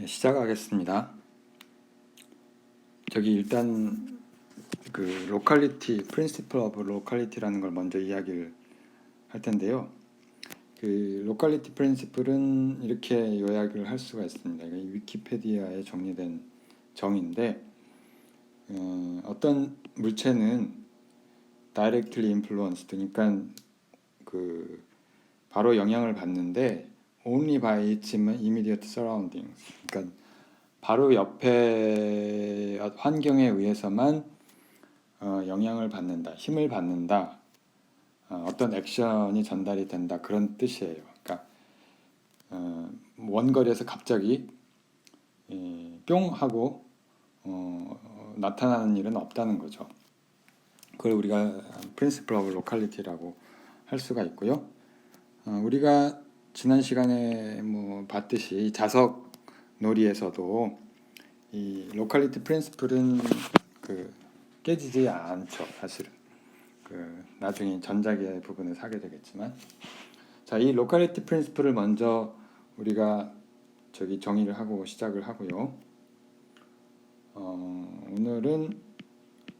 네, 시작하겠습니다. 저기 일단 그 로컬리티, 프린시플 오브 로컬리티라는 걸 먼저 이야기를 할 텐데요. 그 로컬리티 프린시플은 이렇게 요약을 할 수가 있습니다. 이게 위키피디아에 정리된 정의인데 어떤 물체는 directly influenced, 그러니까 그 바로 영향을 받는데 only by its immediate surroundings, 그러니까 바로 옆에 환경에 의해서만 영향을 받는다, 힘을 받는다, 어떤 액션이 전달이 된다, 그런 뜻이에요. 그러니까 원거리에서 갑자기 뿅 하고 나타나는 일은 없다는 거죠. 그걸 우리가 Principle of Locality라고 할 수가 있고요. 우리가 지난 시간에 뭐 봤듯이 자석 놀이에서도 이 로컬리티 프린시플은 그 깨지지 않죠, 사실은. 그 나중에 전자기의 부분에서 하게 되겠지만, 자, 이 로컬리티 프린시플을 먼저 우리가 저기 정의를 하고 시작을 하고요. 오늘은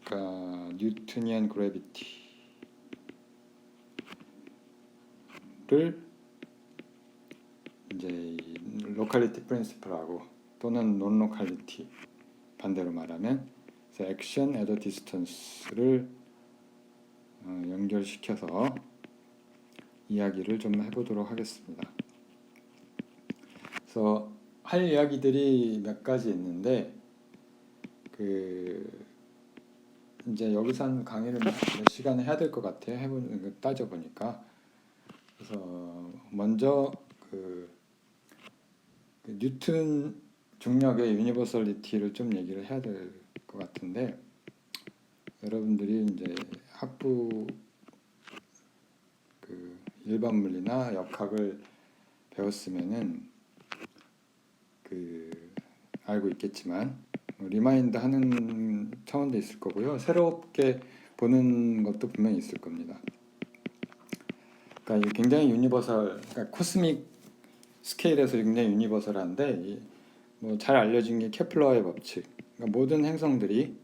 그러니까 뉴트니안 그래비티를 이제 로컬리티 프린시플하고 또는 논 로컬리티, 반대로 말하면 액션 애더 디스턴스를 연결시켜서 이야기를 좀 해보도록 하겠습니다. 그래서 할 이야기들이 몇 가지 있는데 그 이제 여기서 한 강의를 몇 시간을 해야 될 것 같아요. 해보는 거 따져 보니까. 그래서 먼저 그 뉴튼 중력의 유니버설리티를 좀 얘기를 해야 될 것 같은데, 여러분들이 이제 학부 그 일반 물리나 역학을 배웠으면은 그 알고 있겠지만 리마인드 하는 차원도 있을 거고요. 새롭게 보는 것도 분명히 있을 겁니다. 그러니까 굉장히 유니버설, 그러니까 코스믹 스케일에서 굉장히 유니버설한데 뭐 잘 알려진 게 케플러의 법칙. 그러니까 모든 행성들이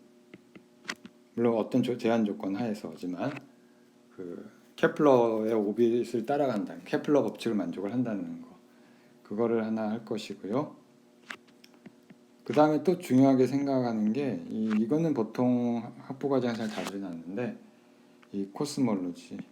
물론 어떤 제한 조건 하에서지만 그 케플러의 오빗을 따라간다. 케플러 법칙을 만족을 한다는 거. 그거를 하나 할 것이고요. 그 다음에 또 중요하게 생각하는 게 이거는 보통 학부과정에서 잘 다루진 않는데 이 코스몰로지를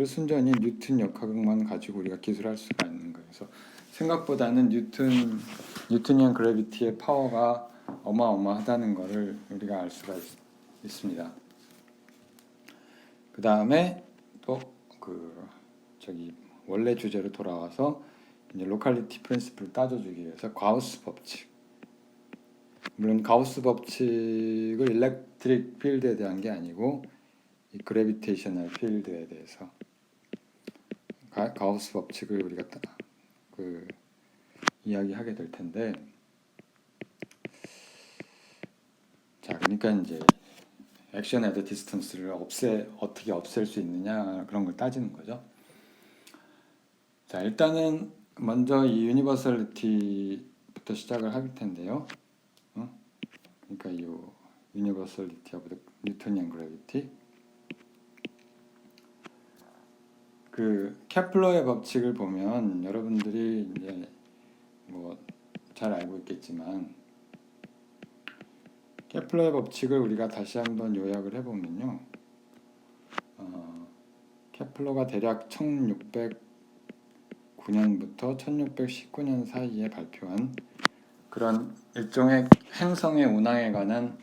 순전히 뉴튼 역학만 가지고 우리가 기술할 수가 있는 거예요. 그래서 생각보다는 뉴트니안 그래비티의 파워가 어마어마하다는 것을 우리가 알 수가 있습니다. 그 다음에 또 저기 원래 주제로 돌아와서 이제 로컬리티 프린시플을 따져주기 위해서 가우스 법칙. 물론 가우스 법칙을 일렉트릭 필드에 대한 게 아니고 이 그래비테이셔널 필드에 대해서 가우스 법칙을 우리가 그 이야기하게 될 텐데, 자, 그러니까 이제 액션 애드 디스턴스를 어떻게 없앨 수 있느냐, 그런 걸 따지는 거죠. 자, 일단은 먼저 이 유니버설리티부터 시작을 할 텐데요. 그러니까 이 유니버설리티 오브 뉴토니안 그래비티. 그 케플러의 법칙을 보면 여러분들이 이제 뭐 잘 알고 있겠지만, 케플러의 법칙을 우리가 다시 한번 요약을 해보면요. 케플러가 대략 1609년부터 1619년 사이에 발표한 그런 일종의 행성의 운항에 관한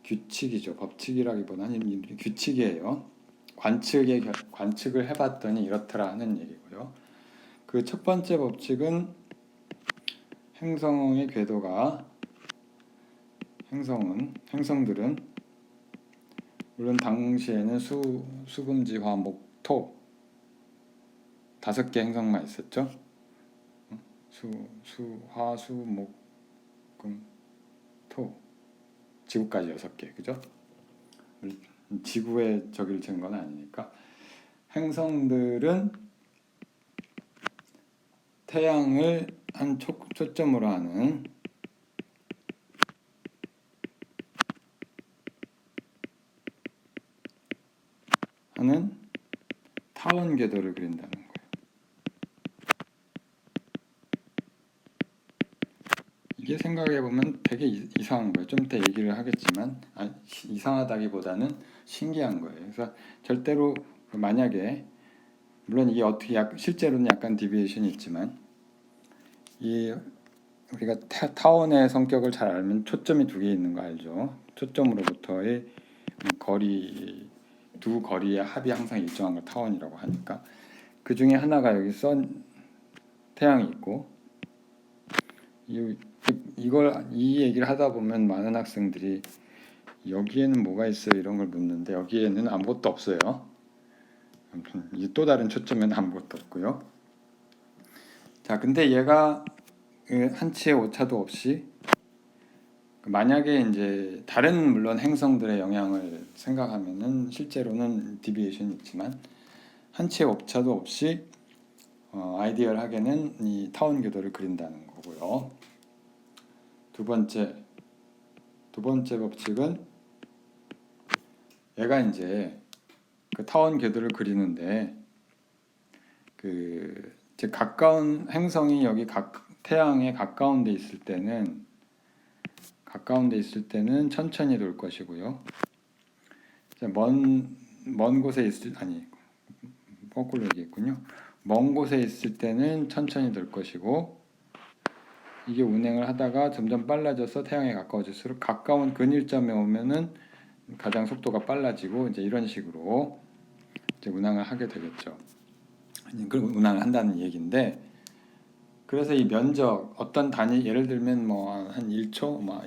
규칙이죠. 법칙이라기보다는 규칙이에요. 관측을 해봤더니 이렇더라 하는 얘기고요. 그 첫 번째 법칙은 행성들은 물론 당시에는 수금지, 화, 목, 토 5개 행성만 있었죠. 화, 수, 목, 금, 토. 지구까지 6개, 그죠? 지구에 저기를 잰 건 아니니까. 행성들은 태양을 한 초점으로 하는 타원 궤도를 그린다는 거예요. 이게 생각해보면 되게 이상한 거예요. 좀 이따 얘기를 하겠지만 이상하다기보다는 신기한 거예요. 그래서 절대로 만약에 물론 이게 어떻게 실제로는 약간 디비에이션이 있지만 우리가 타원의 성격을 잘 알면 초점이 두 개 있는 거 알죠? 초점으로부터의 거리, 두 거리의 합이 항상 일정한 걸 타원이라고 하니까 그 중에 하나가 여기 태양이 있고 이 얘기를 하다 보면 많은 학생들이 여기에는 뭐가 있어요? 이런 걸 묻는데 여기에는 아무것도 없어요. 또 다른 초점에는 아무것도 없고요. 자, 근데 얘가 한치의 오차도 없이 만약에 이제 다른 물론 행성들의 영향을 생각하면은 실제로는 디비에이션이 있지만 한치의 오차도 없이 아이디얼하게는 이 타원 궤도를 그린다는 거고요. 두 번째 법칙은 얘가 이제 그 타원 궤도를 그리는데 이제 가까운 행성이 여기 태양에 가까운 데 있을 때는 천천히 돌 것이고요. 먼 곳에 거꾸로 얘기했군요. 먼 곳에 있을 때는 천천히 돌 것이고 이게 운행을 하다가 점점 빨라져서 태양에 가까워질수록 가까운 근일점에 오면은 가장 속도가 빨라지고 이제 이런 식으로 이제 운항을 하게 되겠죠. 그럼 운항을 한다는 얘기인데 그래서 이 면적 어떤 단위 예를 들면 뭐 한 1초, 뭐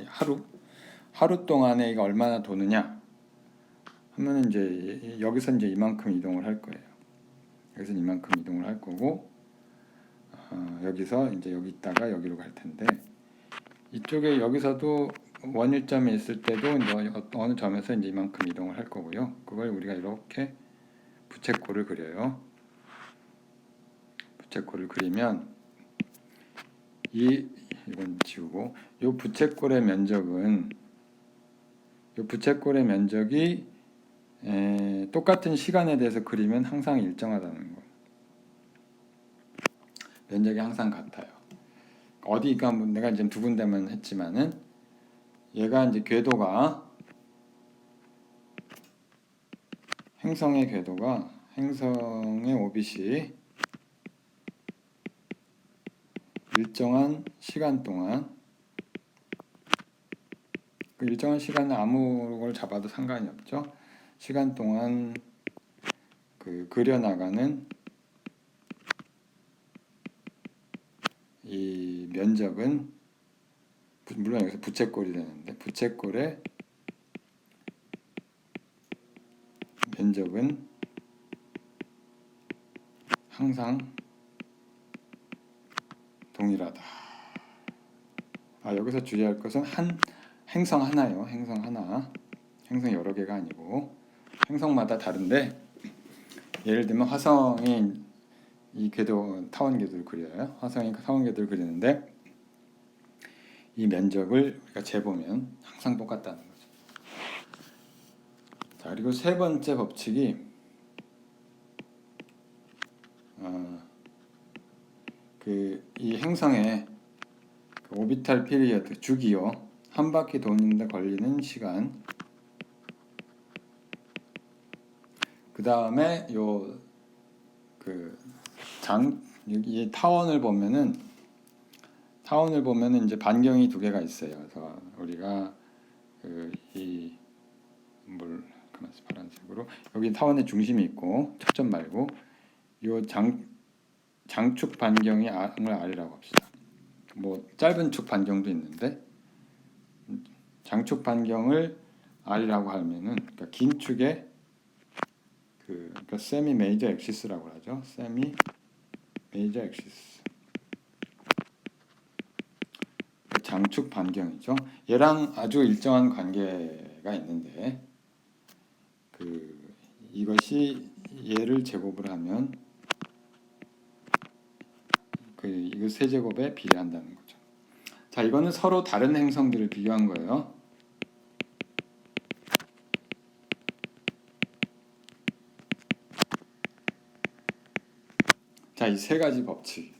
하루 동안에 이거 얼마나 도느냐 하면은 이제 여기서 이제 이만큼 이동을 할 거예요. 여기서 이만큼 이동을 할 거고 여기서 이제 여기 있다가 여기로 갈 텐데 이쪽에 여기서도 원일점에 있을 때도 이제 어느 점에서 이제 이만큼 이동을 할 거고요. 그걸 우리가 이렇게 부채꼴을 그려요. 부채꼴을 그리면 이건 지우고 이 부채꼴의 면적이 똑같은 시간에 대해서 그리면 항상 일정하다는 거. 면적이 항상 같아요. 어디가 내가 이제 두 군데만 했지만은 얘가 이제 행성의 오빗이 일정한 시간 동안 그 일정한 시간은 아무 걸 잡아도 상관이 없죠. 시간 동안 그려나가는 이 면적은 물론 여기서 부채꼴이 되는데 부채꼴의 면적은 항상 동일하다. 여기서 주의할 것은 행성 하나요. 행성 하나. 행성 여러 개가 아니고 행성마다 다른데 예를 들면 화성이 이 타원 궤도를 그려요. 화성이 타원 궤도를 그리는데 이 면적을 우리가 재보면 항상 똑같다는 거죠. 자, 그리고 세 번째 법칙이 이 행성의 오비탈 피리어드 주기요. 한 바퀴 도는데 걸리는 시간. 그 다음에 이 타원을 보면은 이제 반경이 두 개가 있어요. 그래서 우리가 파란색으로 여기 타원의 중심이 있고 초점 말고 요 장축 반경이 R이라고 합시다. 뭐 짧은 축 반경도 있는데 장축 반경을 R이라고 하면은 그러니까 긴 축의 그러니까 세미 메이저 엑시스라고 하죠. 세미 메이저 엑시스. 장축 반경이죠. 얘랑 아주 일정한 관계가 있는데 이것이 얘를 제곱을 하면 이거 세제곱에 비례한다는 거죠. 자, 이거는 서로 다른 행성들을 비교한 거예요. 자, 이 세 가지 법칙.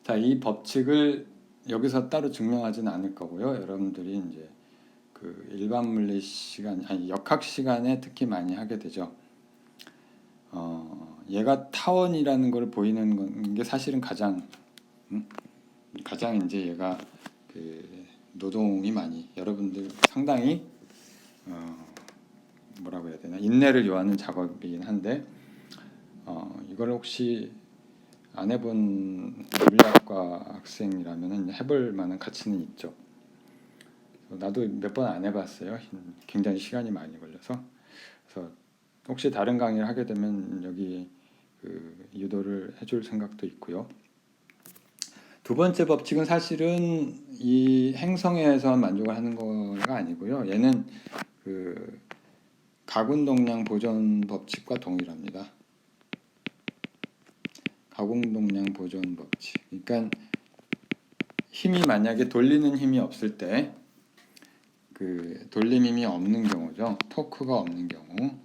자, 이 법칙을 여기서 따로 증명하지는 않을 거고요. 여러분들이 이제 그 일반 물리 시간, 아니 역학 시간에 특히 많이 하게 되죠. 얘가 타원이라는 걸 보이는 게 사실은 가장 이제 얘가 그 노동이 많이 여러분들 상당히 뭐라고 해야 되나 인내를 요하는 작업이긴 한데 이걸 혹시 안 해본 물리학과 학생이라면 해볼 만한 가치는 있죠. 나도 몇 번 안 해봤어요. 굉장히 시간이 많이 걸려서. 그래서 혹시 다른 강의를 하게 되면 여기 그 유도를 해줄 생각도 있고요. 두 번째 법칙은 사실은 이 행성에서 만족을 하는 거가 아니고요. 얘는 그 가군동량 보존 법칙과 동일합니다. 가공동량 보존 법칙. 그러니까 힘이 만약에 돌리는 힘이 없을 때, 그 돌림 힘이 없는 경우죠. 토크가 없는 경우,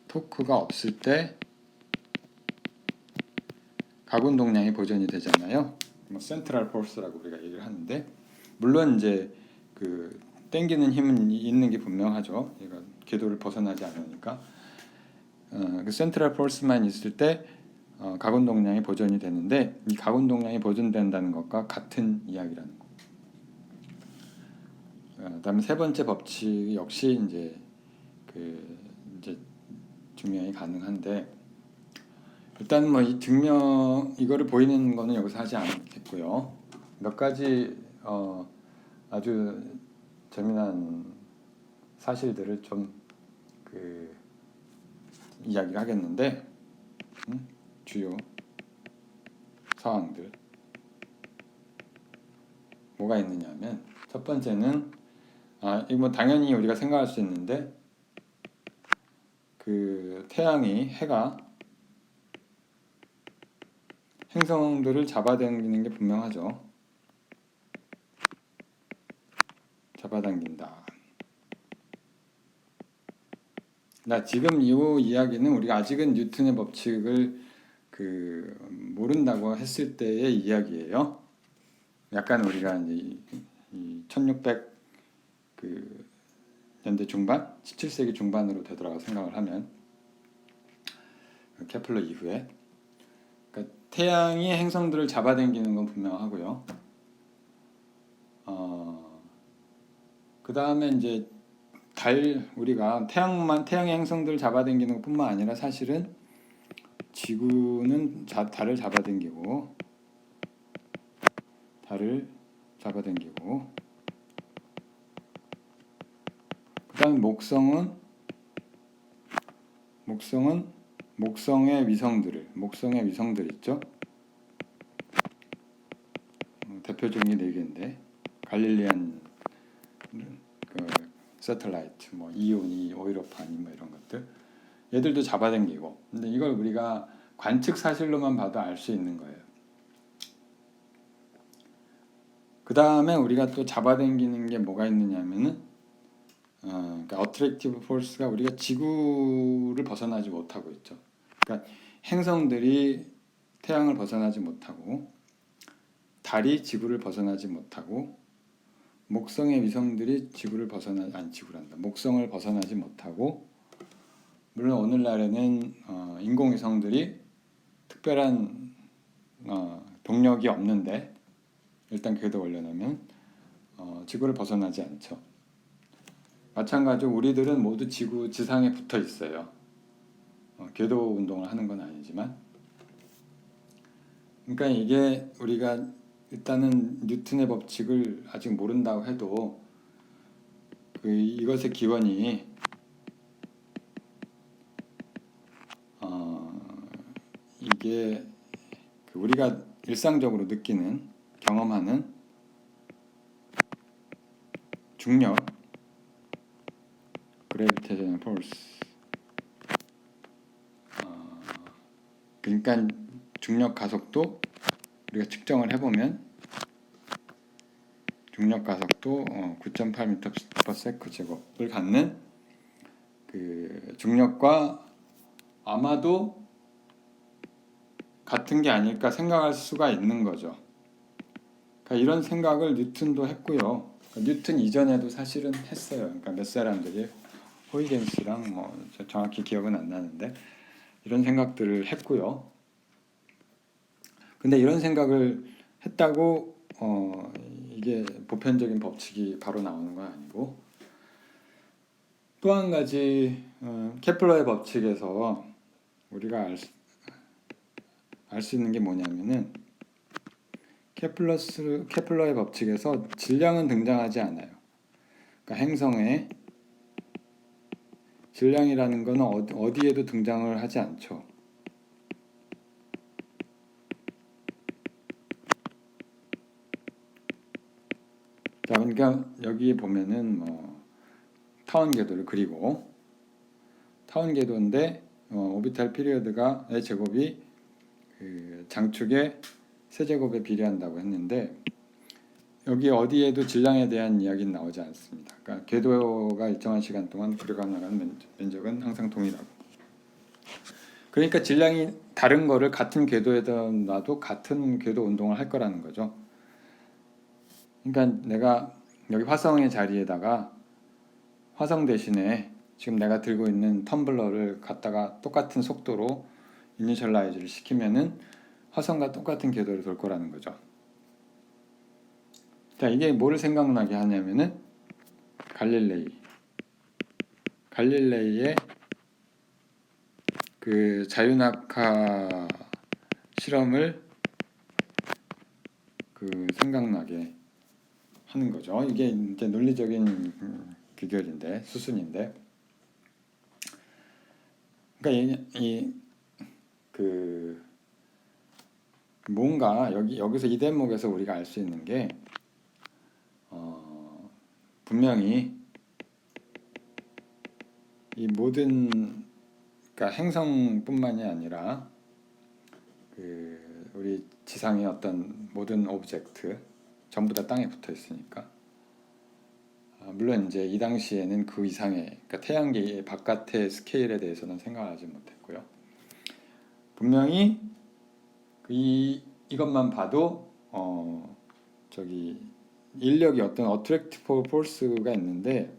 토크가 없을 때 가군동량이 보존이 되잖아요. 뭐 센트럴 포스라고 우리가 얘기를 하는데, 물론 이제 그 땡기는 힘은 있는 게 분명하죠. 얘가 궤도를 벗어나지 않으니까. 그 센트럴 포스만 있을 때 가군동량이 보존이 되는데 이 가군동량이 보존된다는 것과 같은 이야기라는 거. 그다음에 세 번째 법칙 역시 이제 증명이 가능한데 일단 뭐 이 증명 이거를 보이는 거는 여기서 하지 않겠고요. 몇 가지 아주 재미난 사실들을 좀 그 이야기를 하겠는데 주요 사항들 뭐가 있느냐면 첫 번째는 이거 뭐 당연히 우리가 생각할 수 있는데 그 태양이 해가 행성들을 잡아당기는 게 분명하죠. 잡아당긴다. 지금 이 이야기는 우리가 아직은 뉴턴의 법칙을 모른다고 했을 때의 이야기예요. 약간 우리가 이제 이 1600 년대 중반, 17세기 중반으로 되돌아가 생각을 하면 케플러 이후에 그러니까 태양이 행성들을 잡아당기는 건 분명하고요. 그 다음에 이제 우리가 태양의 행성들을 잡아당기는 것뿐만 아니라 사실은 지구는 달을 잡아당기고 그다음 목성의 위성들 있죠. 대표적인 4개인데 갈릴리안 세틀라이트, 뭐 이오니, 오이로파니 뭐 이런 것들 얘들도 잡아당기고 근데 이걸 우리가 관측 사실로만 봐도 알 수 있는 거예요. 그 다음에 우리가 또 잡아당기는 게 뭐가 있느냐면은 그러니까 어트랙티브 포스가 우리가 지구를 벗어나지 못하고 있죠. 그러니까 행성들이 태양을 벗어나지 못하고 달이 지구를 벗어나지 못하고 목성의 위성들이 목성을 벗어나지 못하고 물론 오늘날에는 인공위성들이 특별한 동력이 없는데 일단 궤도 올려놓으면 지구를 벗어나지 않죠. 마찬가지로 우리들은 모두 지상에 붙어 있어요. 궤도 운동을 하는 건 아니지만 그러니까 이게 우리가 일단은 뉴턴의 법칙을 아직 모른다고 해도 이것의 기원이 이게 우리가 일상적으로 느끼는 경험하는 중력 gravitational force 그러니까 중력 가속도 우리가 측정을 해보면 중력 가속도 9.8m/s 제곱을 갖는 그 중력과 아마도 같은 게 아닐까 생각할 수가 있는 거죠. 그러니까 이런 생각을 뉴턴도 했고요. 그러니까 뉴턴 이전에도 사실은 했어요. 그러니까 몇 사람들이 호이겐스랑 뭐 정확히 기억은 안 나는데 이런 생각들을 했고요. 근데 이런 생각을 했다고 이게 보편적인 법칙이 바로 나오는 건 아니고 또 한 가지 케플러의 법칙에서 우리가 알 수 있는 게 뭐냐면은 케플러의 법칙에서 질량은 등장하지 않아요. 그러니까 행성의 질량이라는 것은 어디에도 등장을 하지 않죠. 자, 그러니까 여기 보면은 타원 궤도를 그리고 타원 궤도인데 오비탈 피리어드가의 제곱이 그 장축의 세제곱에 비례한다고 했는데 여기 어디에도 질량에 대한 이야기는 나오지 않습니다. 그러니까 궤도가 일정한 시간 동안 그려가 나가는 면적은 항상 동일하고 그러니까 질량이 다른 거를 같은 궤도에다 놔도 같은 궤도 운동을 할 거라는 거죠. 그러니까 내가 여기 화성의 자리에다가 화성 대신에 지금 내가 들고 있는 텀블러를 갖다가 똑같은 속도로 이니셜라이즈를 시키면은 화성과 똑같은 궤도를 돌 거라는 거죠. 자, 이게 뭐를 생각나게 하냐면은 갈릴레이의 그 자유낙하 실험을 그 생각나게 하는 거죠. 이게 이제 논리적인 비결인데 수순인데, 그러니까 그 뭔가 여기서 이 대목에서 우리가 알 수 있는 게 분명히 이 모든 그러니까 행성뿐만이 아니라 그 우리 지상의 어떤 모든 오브젝트 전부 다 땅에 붙어 있으니까 물론 이제 이 당시에는 그 이상의 그러니까 태양계 바깥의 스케일에 대해서는 생각하지 못했고요. 분명히 이것만 봐도 저기 인력이 어떤 어트랙티브 포스가 있는데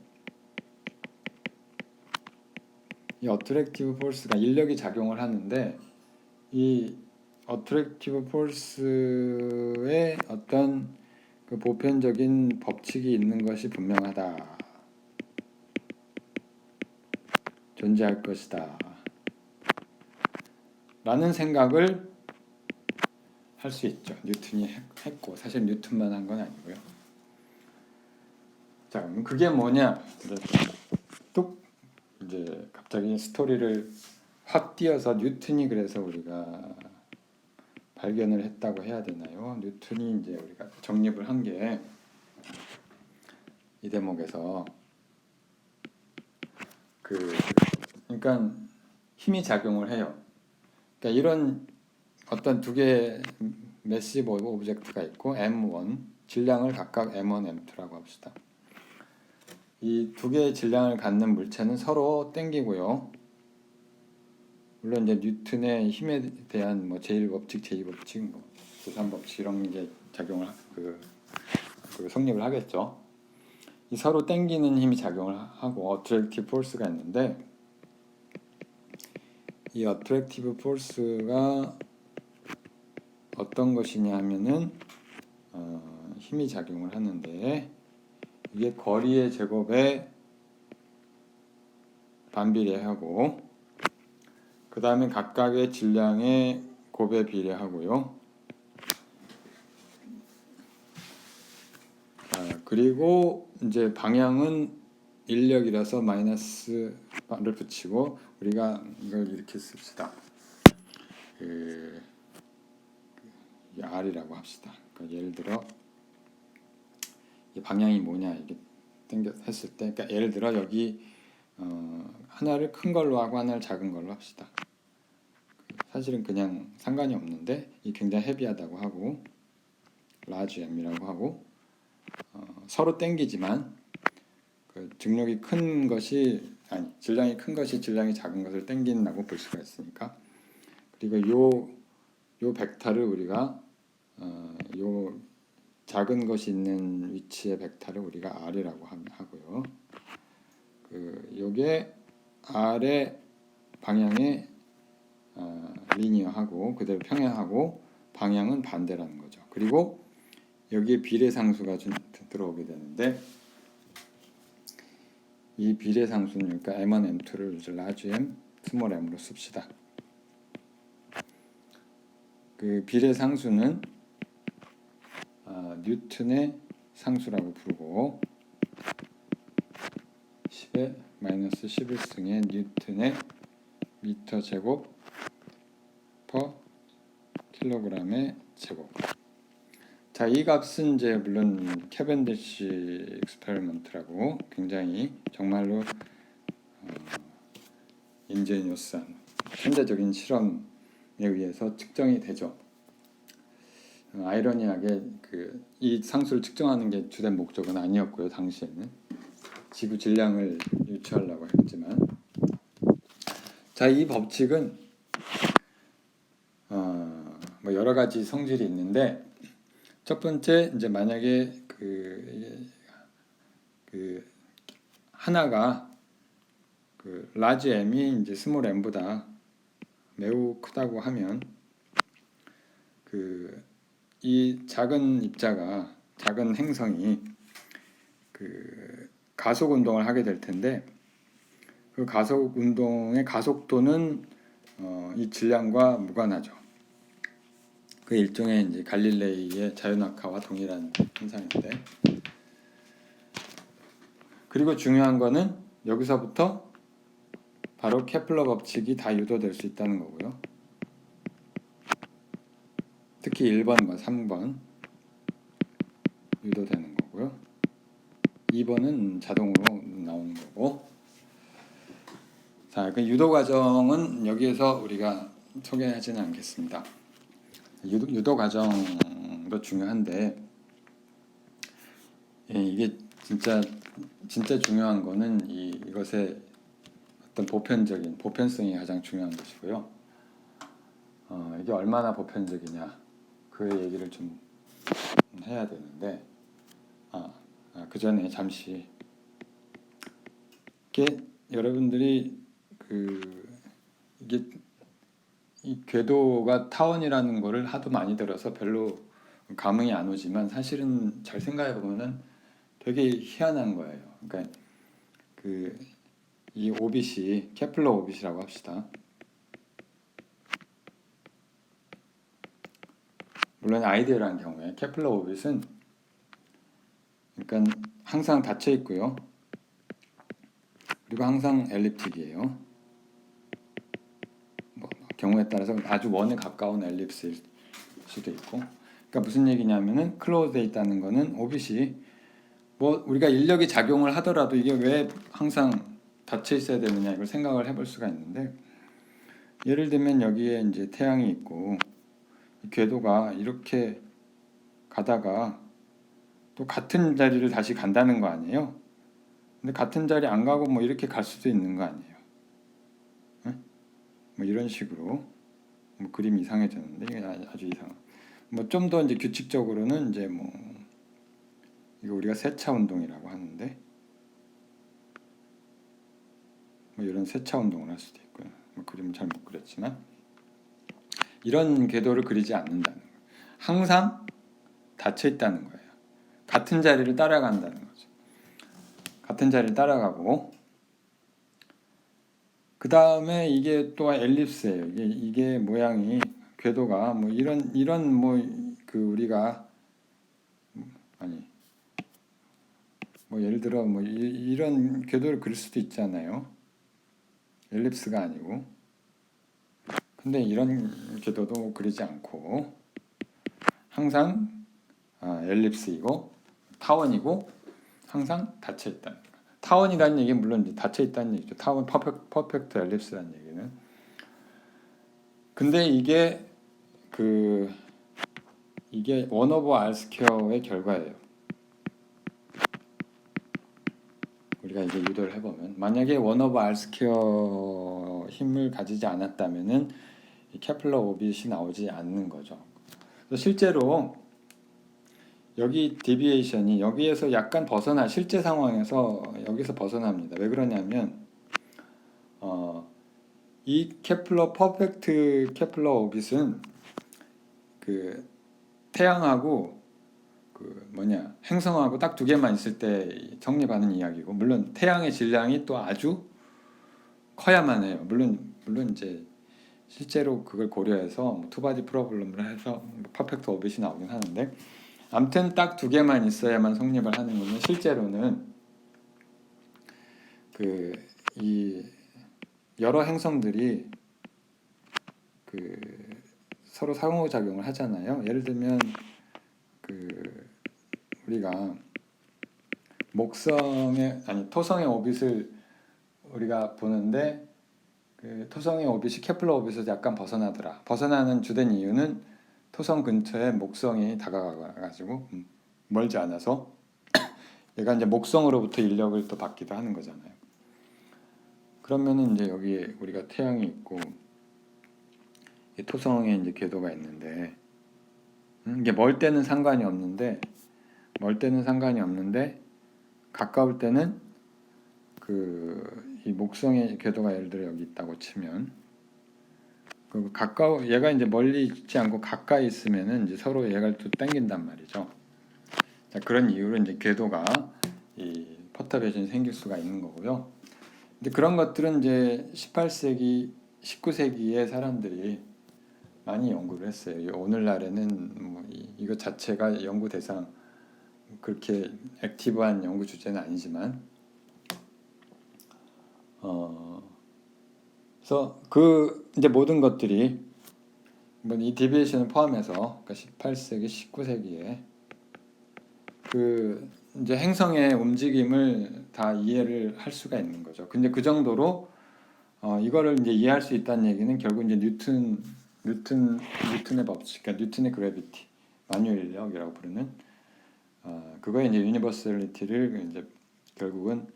이 어트랙티브 포스가 인력이 작용을 하는데 이 어트랙티브 포스의 어떤 그 보편적인 법칙이 있는 것이 분명하다. 존재할 것이다. 라는 생각을 할 수 있죠. 뉴턴이 했고 사실 뉴턴만 한 건 아니고요. 자, 그럼 그게 뭐냐? 뚝 이제 갑자기 스토리를 확 띄어서 뉴턴이 그래서 우리가 발견을 했다고 해야 되나요? 뉴턴이 이제 우리가 정립을 한 게 이 대목에서 그러니까 힘이 작용을 해요. 그러니까 이런 어떤 두 개의 매시브 오브젝트가 있고 M1 질량을 각각 M1, M2라고 합시다. 이 두 개의 질량을 갖는 물체는 서로 땡기고요. 물론 이제 뉴턴의 힘에 대한 뭐 제1법칙, 제2법칙, 뭐 제3법칙 이런 게 작용을 그 성립을 하겠죠. 이 서로 땡기는 힘이 작용을 하고 어트랙티브 포스가 있는데 이 어트랙티브 포스가 어떤 것이냐 하면은 힘이 작용을 하는데 이게 거리의 제곱에 반비례하고 그 다음에 각각의 질량의 곱에 비례하고요. 그리고 이제 방향은 인력이라서 마이너스를 붙이고 우리가 이걸 이렇게 씁시다. R이라고 합시다. 그러니까 예를 들어 이 방향이 뭐냐 이게 했을 때, 그러니까 예를 들어 여기 하나를 큰 걸로 하고 하나를 작은 걸로 합시다. 사실은 그냥 상관이 없는데 이 굉장히 헤비하다고 하고 라지 M이라고 하고 서로 땡기지만 그 중력이 큰 것이 질량이 큰 것이 질량이 작은 것을 땡긴다고 볼 수가 있으니까 그리고 요 벡터를 우리가 요 작은 것이 있는 위치의 벡터를 우리가 R이라고 하고요. 요게 R의 방향에 리니어하고 그대로 평행하고 방향은 반대라는 거죠. 그리고 여기에 비례상수가 좀 들어오게 되는데 이 비례상수는 그러니까 M1, M2를 이제 large M, small m으로 씁시다. 그 비례상수는 뉴턴의 상수라고 부르고 10의 마이너스 11승의 뉴턴의 미터 제곱 퍼 킬로그램의 제곱. 자, 이 값은 이제 물론 캐벤디시 익스페리먼트라고 굉장히 정말로 인제니어스한 현대적인 실험에 의해서 측정이 되죠. 아이러니하게 이 상수를 측정하는 게 주된 목적은 아니었고요. 당시에는 지구 질량을 유추하려고 했지만, 자, 이 법칙은 뭐 여러 가지 성질이 있는데 첫 번째 이제 만약에 하나가 라지 M이 이제 스몰 M보다 매우 크다고 하면 이 작은 입자가 작은 행성이 가속 운동을 하게 될 텐데 그 가속 운동의 가속도는 이 질량과 무관하죠. 그 일종의 이제 갈릴레이의 자연학화와 동일한 현상인데, 그리고 중요한 거는 여기서부터 바로 케플러 법칙이 다 유도될 수 있다는 거고요. 특히 1번과 3번 유도되는 거고요. 2번은 자동으로 나오는 거고. 자, 그 유도 과정은 여기에서 우리가 소개하지는 않겠습니다. 유도 과정도 중요한데 이게 진짜 중요한 거는 이것의 어떤 보편성이 가장 중요한 것이고요. 이게 얼마나 보편적이냐 그 얘기를 좀 해야 되는데 그 전에 잠시 이게 여러분들이 이게 이 궤도가 타원이라는 거를 하도 많이 들어서 별로 감흥이 안 오지만 사실은 잘 생각해 보면은 되게 희한한 거예요. 그러니까 이 오빗이 케플러 오빗이라고 합시다. 물론 아이디어라는 경우에 케플러 오빗은 그러니까 항상 닫혀 있고요. 그리고 항상 엘립틱이에요. 경우에 따라서 아주 원에 가까운 엘립스일 수도 있고. 그러니까 무슨 얘기냐면은 클로즈돼 있다는 거는 오빗이 뭐 우리가 인력이 작용을 하더라도 이게 왜 항상 닫혀 있어야 되느냐 이걸 생각을 해볼 수가 있는데, 예를 들면 여기에 이제 태양이 있고 이 궤도가 이렇게 가다가 또 같은 자리를 다시 간다는 거 아니에요? 근데 같은 자리 안 가고 뭐 이렇게 갈 수도 있는 거 아니에요? 뭐 이런 식으로 뭐 그림이 이상해졌는데 이게 아주 이상. 뭐 좀 더 이제 규칙적으로는 이제 뭐 이거 우리가 세차 운동이라고 하는데 뭐 이런 세차 운동을 할 수도 있고요. 뭐 그림을 잘 못 그렸지만 이런 궤도를 그리지 않는다는 거예요. 항상 닫혀 있다는 거예요. 같은 자리를 따라간다는 거죠. 같은 자리를 따라가고 그 다음에 이게 또 엘립스예요. 이게 모양이 궤도가 뭐 이런 뭐 우리가 뭐 예를 들어 뭐 이런 궤도를 그릴 수도 있잖아요. 엘립스가 아니고. 근데 이런 궤도도 그리지 않고 항상 엘립스이고 타원이고 항상 닫혀 있다는 거예요. 타원이라는 얘기는 물론 이제 닫혀 있다는 얘기죠. 타원 퍼펙트 엘립스라는 얘기는. 근데 이게 원 오버 R 스퀘어의 결과예요. 우리가 이제 유도를 해보면 만약에 원 오버 R 스퀘어 힘을 가지지 않았다면은 이 케플러 오빗이 나오지 않는 거죠. 그래서 실제로 여기 데비에이션이 여기에서 약간 실제 상황에서 여기서 벗어납니다. 왜 그러냐면 이 케플러 퍼펙트 케플러 오빗은 그 태양하고 행성하고 딱 두 개만 있을 때 성립하는 이야기고, 물론 태양의 질량이 또 아주 커야만 해요. 물론 이제 실제로 그걸 고려해서 투바디 프로블럼을 해서 퍼펙트 오빗이 나오긴 하는데, 아무튼 딱 두 개만 있어야만 성립을 하는 거는, 실제로는 이 여러 행성들이 서로 상호작용을 하잖아요. 예를 들면 우리가 토성의 오빗을 우리가 보는데, 토성의 오빗이 케플러 오빗에서 약간 벗어나더라. 벗어나는 주된 이유는 토성 근처에 목성이 다가가가지고 멀지 않아서 얘가 이제 목성으로부터 인력을 또 받기도 하는 거잖아요. 그러면은 이제 여기에 우리가 태양이 있고 토성에 이제 궤도가 있는데, 이게 멀 때는 상관이 없는데 가까울 때는 이 목성의 궤도가 예를 들어 여기 있다고 치면, 얘가 이제 멀리 있지 않고 가까이 있으면은 이제 서로 얘가 또 당긴단 말이죠. 자, 그런 이유로 이제 궤도가 이 퍼터베이션이 생길 수가 있는 거고요. 근데 그런 것들은 이제 18세기, 19세기의 사람들이 많이 연구를 했어요. 오늘날에는 이것 자체가 연구 대상, 그렇게 액티브한 연구 주제는 아니지만, 그래서 이제 모든 것들이 이 데비에이션을 포함해서, 그러니까 18세기, 19세기에 이제 행성의 움직임을 다 이해를 할 수가 있는 거죠. 근데 그 정도로 이거를 이제 이해할 수 있다는 얘기는 결국 이제 뉴튼의 법칙, 그러니까 뉴튼의 그래비티, 만유인력이라고 부르는 그거의 이제 유니버설리티를 이제 결국은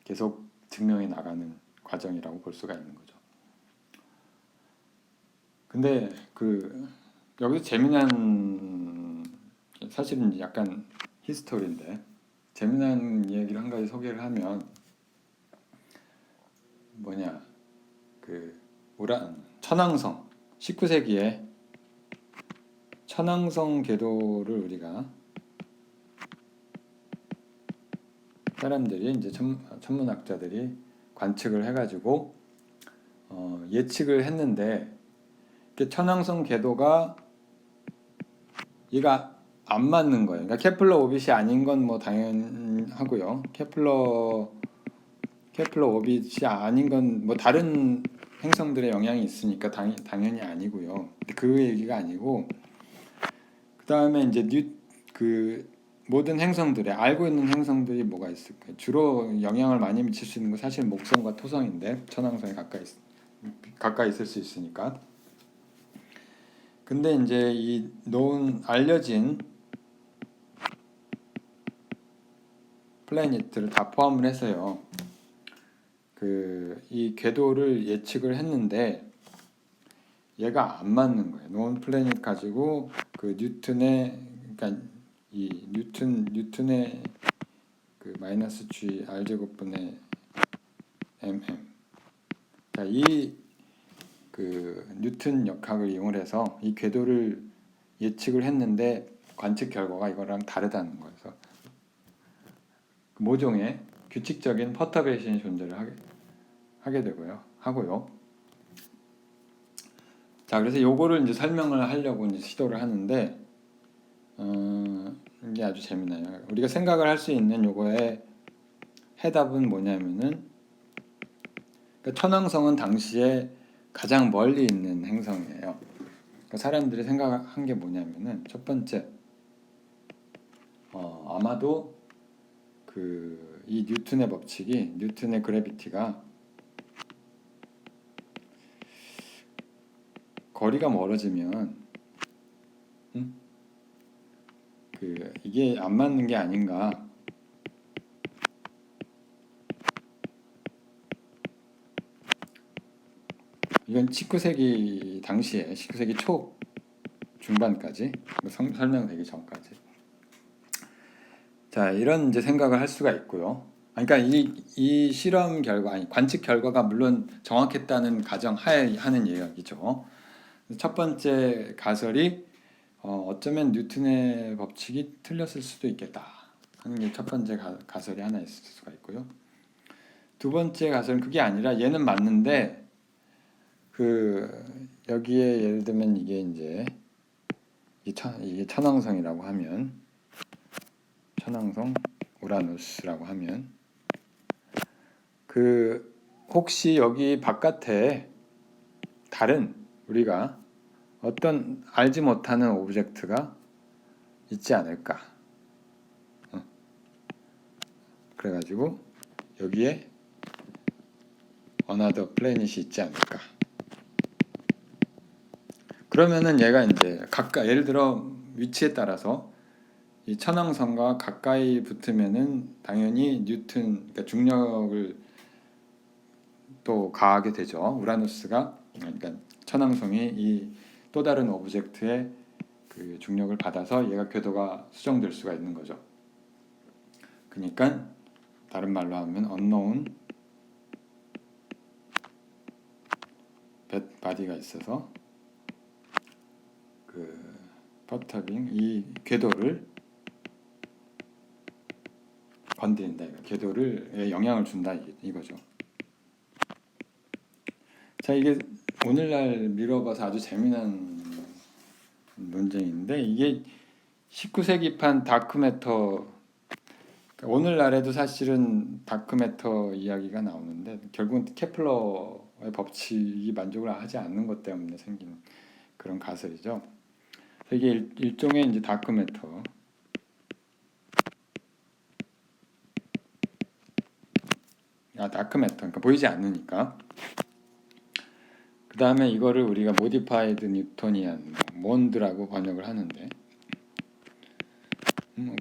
계속 증명해 나가는 과정이라고 볼 수가 있는 거죠. 근데 여기서 재미난, 사실은 약간 히스토리인데 재미난 얘기를 한 가지 소개를 하면, 천왕성, 19세기에 천왕성 궤도를 우리가 사람들이 이제 천문학자들이 관측을 해가지고 예측을 했는데, 천왕성 궤도가 얘가 안 맞는 거예요. 그러니까 케플러 오빗이 아닌 건 뭐 당연하고요. 케플러 오빗이 아닌 건 뭐 다른 행성들의 영향이 있으니까 당연히 아니고요. 그 얘기가 아니고, 그 다음에 이제 모든 행성들의 알고 있는 행성들이 뭐가 있을까요? 주로 영향을 많이 미칠 수 있는 건 사실 목성과 토성인데, 천왕성에 가까이 있을 수 있으니까. 근데 이제 이 알려진 플래닛들을 다 포함을 해서요, 이 궤도를 예측을 했는데 얘가 안 맞는 거예요. 노은 플래닛 가지고 그러니까 이 뉴튼의 마이너스 g r 제곱분의 mm. 자, 이 뉴튼 역학을 이용해서 이 궤도를 예측을 했는데 관측 결과가 이거랑 다르다는 거예요. 그래서 모종의 규칙적인 퍼터베이션이 존재를 하게 하고요. 자, 그래서 요거를 이제 설명을 하려고 이제 시도를 하는데, 이게 아주 재미나요. 우리가 생각을 할 수 있는 요거의 해답은 뭐냐면은, 그러니까 천왕성은 당시에 가장 멀리 있는 행성이에요. 그러니까 사람들이 생각한 게 뭐냐면은, 첫 번째, 아마도 이 뉴튼의 법칙이, 뉴튼의 그래비티가 거리가 멀어지면 이게 안 맞는 게 아닌가. 이건 19세기 당시에 19세기 초 중반까지 설명되기 전까지. 자, 이런 이제 생각을 할 수가 있고요. 그러니까 이 실험 결과, 관측 결과가 물론 정확했다는 가정하에 하는 이야기죠. 첫 번째 가설이 어쩌면 뉴턴의 법칙이 틀렸을 수도 있겠다 하는 게 첫 번째 가설이 하나 있을 수가 있고요. 두 번째 가설은 그게 아니라 얘는 맞는데 여기에 예를 들면 이게 이제 이게 천왕성이라고 하면 천왕성 우라누스라고 하면 혹시 여기 바깥에 다른 우리가 어떤 알지 못하는 오브젝트가 있지 않을까? 그래가지고 여기에 another planet이 있지 않을까? 그러면은 얘가 이제 예를 들어 위치에 따라서 이 천왕성과 가까이 붙으면은 당연히 뉴턴, 그러니까 중력을 또 가하게 되죠. 우라누스가, 그러니까 천왕성이 이 또 다른 오브젝트의 그 중력을 받아서 얘가 궤도가 수정될 수가 있는 거죠. 그러니까 다른 말로 하면 unknown body가 있어서 perturbing 이 궤도를 건드린다. 궤도를 영향을 준다 이거죠. 자, 이게 오늘날 미뤄봐서 아주 재미난 논쟁인데 이게 19세기판 다크매터, 그러니까 오늘날에도 사실은 다크매터 이야기가 나오는데 결국은 케플러의 법칙이 만족을 하지 않는 것 때문에 생긴 그런 가설이죠. 이게 일종의 이제 다크매터. 다크매터, 그러니까 보이지 않으니까. 그 다음에 이거를 우리가 모디파이드 뉴토니안, 몬드라고 번역을 하는데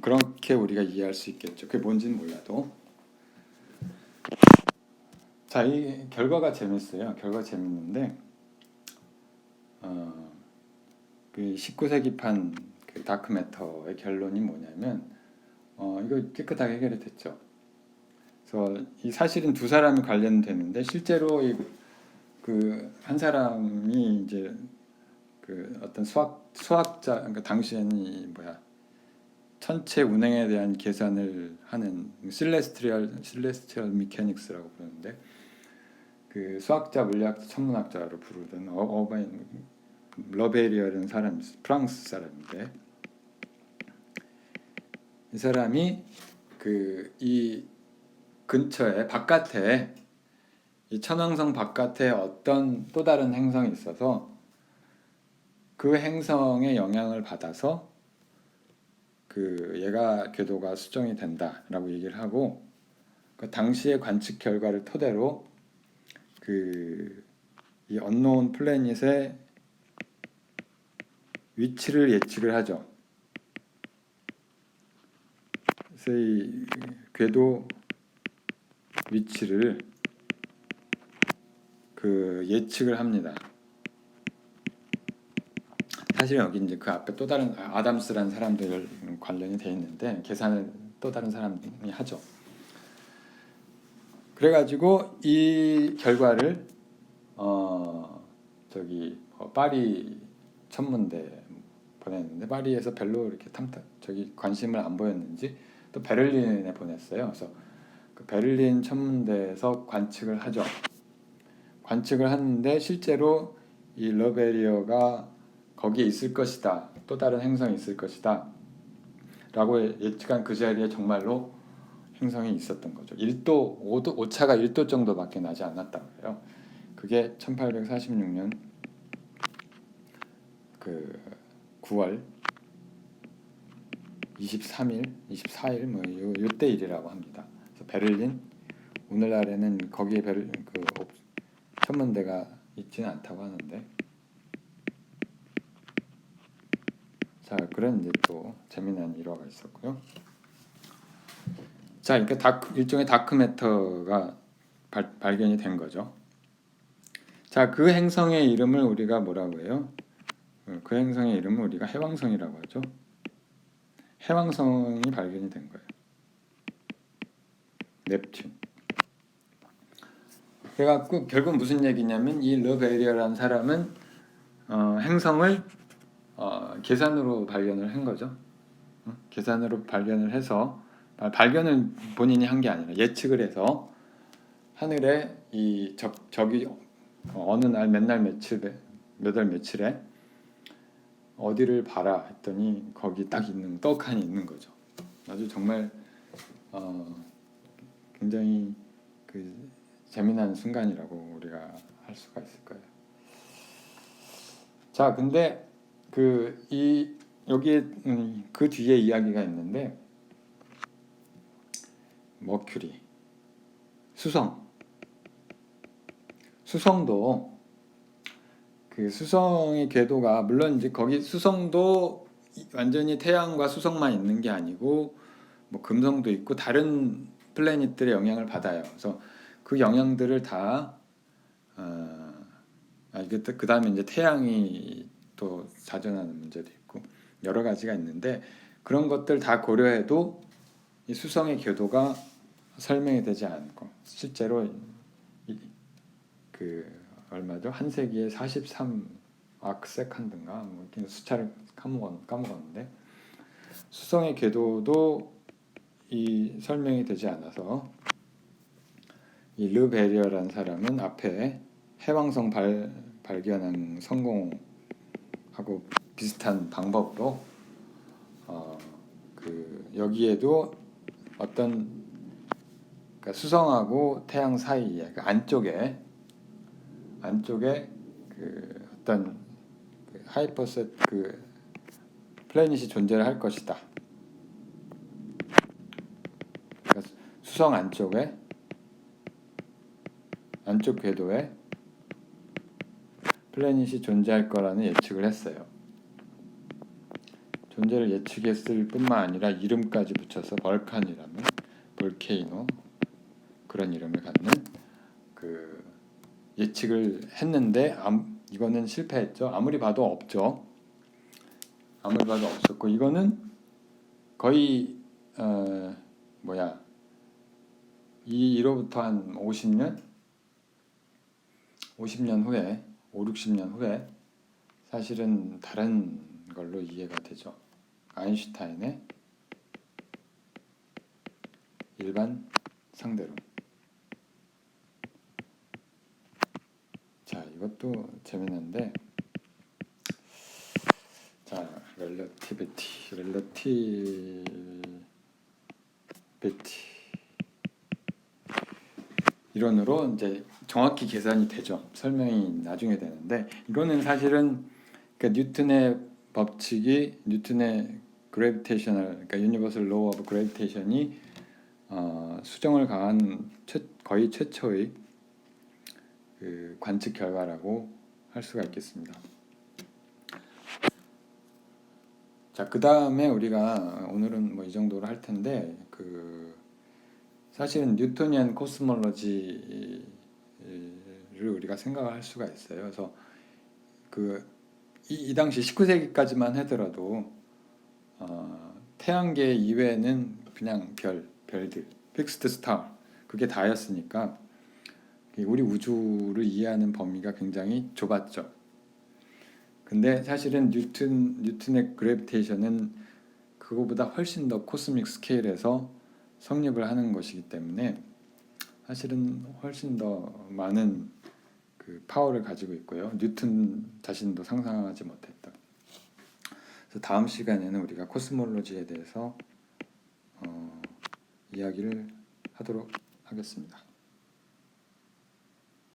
그렇게 우리가 이해할 수 있겠죠. 그게 뭔지는 몰라도. 자, 이 결과가 재밌어요. 결과 재밌는데 그 19세기판 그 다크매터의 결론이 뭐냐면 이거 깨끗하게 해결이 됐죠. 그래서 이 사실은 두 사람이 관련되는데 실제로 한 사람이 이제 어떤 수학자, 그러니까 당시에는 천체 운행에 대한 계산을 하는 실레스티얼 미케닉스라고 부르는데 그 수학자, 물리학자, 천문학자로 부르던 어바인 러베리어라는 사람이 있어요. 프랑스 사람인데 이 사람이 이 근처에 바깥에 이 천왕성 바깥에 어떤 또 다른 행성이 있어서 그 행성의 영향을 받아서 얘가 궤도가 수정이 된다라고 얘기를 하고 그 당시의 관측 결과를 토대로 이 언노운 플래닛의 위치를 예측을 하죠. 그래서 이 궤도 위치를 예측을 합니다. 사실 여기 이제 그 앞에 또 다른 아담스라는 사람들 관련이 돼 있는데 계산을 또 다른 사람이 하죠. 그래가지고 이 결과를 파리 천문대 보냈는데 파리에서 별로 이렇게 관심을 안 보였는지 또 베를린에 보냈어요. 그래서 그 베를린 천문대에서 관측을 하죠. 관측을 하는데 실제로 이 러베리어가 거기에 있을 것이다. 또 다른 행성이 있을 것이다. 라고 예측한 그 자리에 정말로 행성이 있었던 거죠. 1도, 오차가 1도 정도밖에 나지 않았다고 해요. 그게 1846년 9월 23일, 24일 요때 일이라고 합니다. 그래서 베를린, 오늘날에는 거기에 천문대가 있지는 않다고 하는데 자, 그런 이제 또 재미난 일화가 있었고요. 자, 그러니까 일종의 다크 매터가 발견이 된 거죠. 자, 그 행성의 이름을 우리가 뭐라고 해요? 그 행성의 이름을 우리가 해왕성이라고 하죠. 해왕성이 발견이 된 거예요. 넵튠. 그래갖고 결국 무슨 얘기냐면 이 르베리어라는 사람은 행성을 계산으로 발견을 한 거죠. 계산으로 발견을 해서 발견을 본인이 한 게 아니라 예측을 해서 하늘에 이 적이 어느 날 몇 월 며칠에 어디를 봐라 했더니 거기 딱 있는 떡하니 있는 거죠. 아주 정말 굉장히 그 재미난 순간이라고 우리가 할 수가 있을 거예요. 자, 근데 여기에 그 뒤에 이야기가 있는데 머큐리, 수성도 그 수성의 궤도가 물론 이제 거기 수성도 완전히 태양과 수성만 있는 게 아니고 뭐 금성도 있고 다른 플래닛들의 영향을 받아요. 그래서 그 영향들을 다 그 다음에 이제 태양이 또 자전하는 문제도 있고 여러 가지가 있는데 그런 것들 다 고려해도 이 수성의 궤도가 설명이 되지 않고 실제로 얼마죠? 한 세기에 43 아크세컨드인가 뭐 숫자를 까먹었는데 수성의 궤도도 이 설명이 되지 않아서 이 르베리어라는 사람은 앞에 해왕성 발견한 성공하고 비슷한 방법으로 여기에도 어떤 그러니까 수성하고 태양 사이에 그 안쪽에 어떤 하이퍼셋 플래닛이 존재를 할 것이다. 그러니까 수성 안쪽 궤도에 플래닛이 존재할 거라는 예측을 했어요. 존재를 예측했을 뿐만 아니라 이름까지 붙여서 벌칸이라는 볼케이노 그런 이름을 갖는 예측을 했는데 이거는 실패했죠. 아무리 봐도 없죠. 아무리 봐도 없었고 이거는 거의 이로부터 한 50년 후에 60년 후에 사실은 다른 걸로 이해가 되죠. 아인슈타인의 일반 상대론. 자, 이것도 재밌는데 자, relativity이론으로 이제 정확히 계산이 되죠. 설명이 나중에 되는데 이거는 사실은 그러니까 뉴턴의 법칙이 뉴턴의 그래비테이셔널 그러니까 유니버설 로우 오브 그래비테이션이 수정을 가한 거의 최초의 그 관측 결과라고 할 수가 있겠습니다. 자, 그 다음에 우리가 오늘은 뭐 이 정도로 할 텐데 사실은 뉴토니안 코스몰로지를 우리가 생각할 수가 있어요. 그래서 이 당시 19세기까지만 하더라도 태양계 이외에는 그냥 별들, 픽스드 스타 그게 다였으니까 우리 우주를 이해하는 범위가 굉장히 좁았죠. 근데 사실은 뉴턴의 그래비테이션은 그거보다 훨씬 더 코스믹 스케일에서 성립을 하는 것이기 때문에 사실은 훨씬 더 많은 파워를 가지고 있고요. 뉴턴 자신도 상상하지 못했던. 그래서 다음 시간에는 우리가 코스몰로지에 대해서 이야기를 하도록 하겠습니다.